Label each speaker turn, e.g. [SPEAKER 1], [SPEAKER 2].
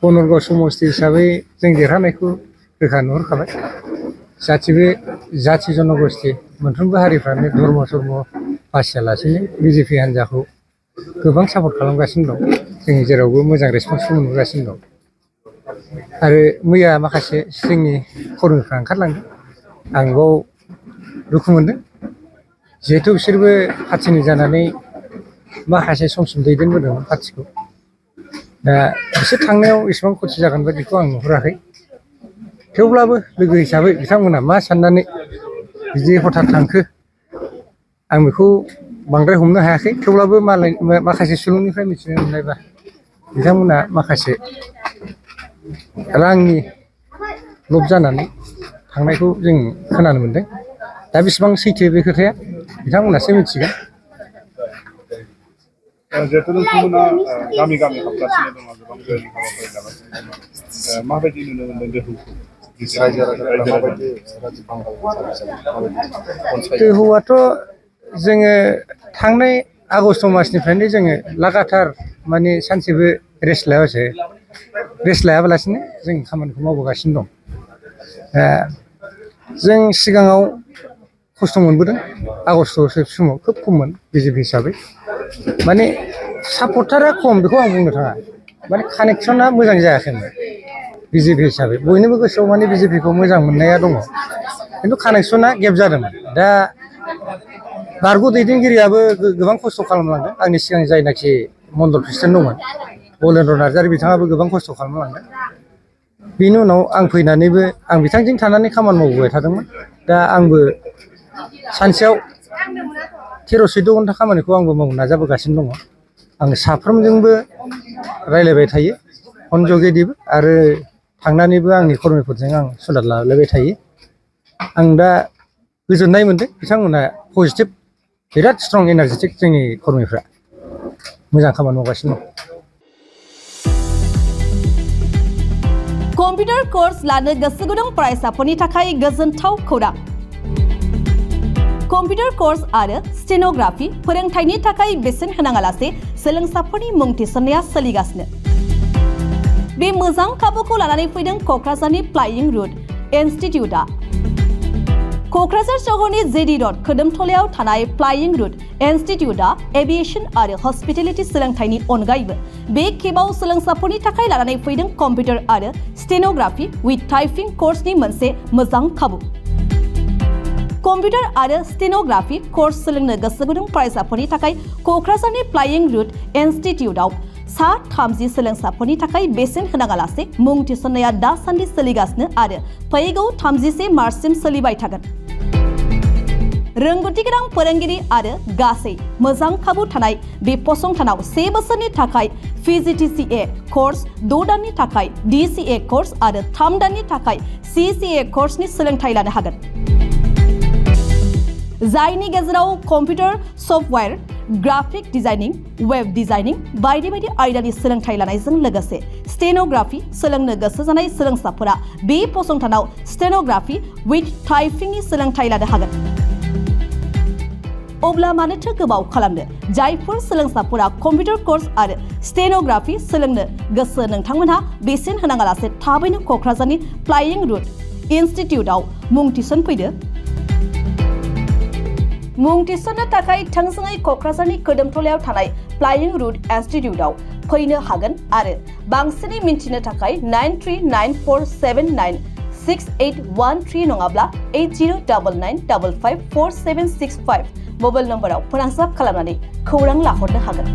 [SPEAKER 1] बनरग समस्ति हिसाबै जों देरहानायखौ रोखा नुहुरखाबाय जाथि जनगोष्ठी मोनफ्रोमबो हारिफ्रानो धर्म बासियालासेनो बिजेपि हान्जाखौ गोबां सापर्ट खालामगासिनो दं जों जेरावबो मोजां रेसपन्स मोनगासिनो दं आरो मैया माखासे जोंनि कर्मिफ्रा ओंखारलांदों आं बाव दुखु मोनदों जिहेतु बिसोरबो पार्टिनि जानानै माखासे समसिम दैदेनबोदोंमोन पार्टिखौ दा बिसोर थांनायाव एसेबां खथि जागोन बायदिखौ आं नुहुराखै थेवब्लाबो लोगो हिसाबै बिथांमोना मा साननानै बिदि हथात थांखो आं बेखौ बांद्राय हमनो हायाखै थेवब्लाबो माखासे सुलुंनिफ्राय मिथिनो मोननायबा बिथांमोना माखासे रांनि लब जानानै थांनायखौ जों खोनानो मोनदों दा बेसेबां सैथो बे खोथाया बिथांमोनासो मिथिगोन
[SPEAKER 2] जिहेतु नोंथांमोना गामि हाबगासिनो दङ गोबां धोरोमनि हाबाफारि लागासिनो माबायदि नुनो मोनदों
[SPEAKER 1] दोहौआथ' जोङो थांनाय आगष्ट मासनिफ्रायनो जोङो लागातार माने सानसेबो रेस्ट लायाबालासिनो जों खामानिखौ मावबोगासिनो दं जों सिगाङाव खस्थ' मोनबोदों आगष्ट समाव खोब खममोन बिजेपि हिसाबै माने सापर्टारा खम बेखौ आं बुंनो थाङा माने कानेक्सना मोजां जायाखैमोन बिजेपि हिसाबै बयनिबो गोसोआव माने बिजेपिखौ मोजां मोननाया दङ खिन्थु कानेक्सना गेप जादोंमोन दा बारग' दैदेनगिरियाबो गोबां खस्थ' खालामलांदों आंनि सिगां जायनाखि मण्डल प्रेसिडेन्ट दंमोन बलेन्द्र नार्जारि बिथाङाबो गोबां खस्थ' खालामलांदों बेनि उनाव आं फैनानैबो आं बिथांजों थानानै खामानि मावबोबाय थादोंमोन दा आंबो सानसेयाव 13-14 घन्टा खामानिखौ आंबो मावनो नाजाबोगासिनो दङ आं साफ्रोमजोंबो रायलायबाय थायो फन जगेदिबो आरो थांनानैबो आंनि कर्मिफोरजों आं सुलाद लालायबाय थायो आं दा गोजोननाय मोनदों बिथांमोना पजिटिभ बिराद स्ट्रं एनार्जेटिक जोंनि कर्मिफ्रा मोजां खामानि मावगासिनो दं
[SPEAKER 3] कम्पिउटार कोर्स लानो गोसो गुदुं फरायसाफोरनि थाखाय गोजोनथाव खौरां कम्पिउटार कोर्स आरो स्टेनोग्राफि फोरोंथायनि थाखाय बेसेन होनाङालासे सोलोंसाफोरनि मुं थिसननाया सोलिगासिनो बे मोजां खाबुखौ लानानै फैदों क'क्राझारनि फ्लाइंग रुट इनस्टिट्यूटआ क'क्राझार सहरनि जेडी रड खोदोमथलायाव थानाय फ्लाइंग रुट इनस्टिट्यूटआ एभिएशन आरो हस्पिटेलिटी सोलोंथायनि अनगायैबो बे खेबाव सोलोंसाफोरनि थाखाय लानानै फैदों कम्पिउटार आरो स्टेनोग्राफि विथ टाइपिंग कोर्सनि मोनसे मोजां खाबु कम्पिउटार आरो स्टेनोग्राफि कोर्स सोलोंनो गोसो गुदुं फरायसाफोरनि थाखाय क'क्राझारनि फ्लाइंग रुट इनस्टिट्यूटआव सा 30 सोलोंसाफोरनि थाखाय बेसेन होनाङालासे मुं थिसननाया दासान्दि सोलिगासिनो आरो फैगौ 31 मार्चसिम सोलिबाय थागोन रोंगौथि गोनां फोरोंगिरि आरो गासै मोजां खाबु थानाय बे फसंथानाव 1 बोसोरनि थाखाय PGDCA कोर्स 6 दाननि थाखाय DCA कोर्स आरो 3 दाननि थाखाय CCA कोर्सनि सोलोंथाय लानो हागोन जायनि गेजेराव computer software graphic designing web designing बायदि आयदानि सोलोंथाय लानायजों लोगोसे स्टेनोग्राफि सोलोंनो गोसो जानाय सोलोंसाफोरा बे फसंथानाव स्टेनोग्राफि विथ टाइपिंनि सोलोंथाय लानो हागोन अब्ला मानोथो गोबाव खालामनो जायफोर सोलोंसाफोरा कम्पिउटार कोर्स आरो स्टेनोग्राफि सोलोंनो गोसो नोंथांमोनहा बेसेन होनाङालासे थाबैनो क'क्राझारनि फ्लाइंग रुट इनस्टिट्यूटआव मुं थिसनफैदो मुं थिसननो थाखाय थोंजोङै क'क्राझारनि खोदोमथलायाव थानाय फ्लाइंग रुट इनस्टिट्यूटआव फैनो हागोन आरो बांसिनै मिन्थिनो थाखाय 9394796813 नङाब्ला 8099554765 मबाइल नम्बराव फोनांजाब खालामनानै खौरां लाहरनो हागोन।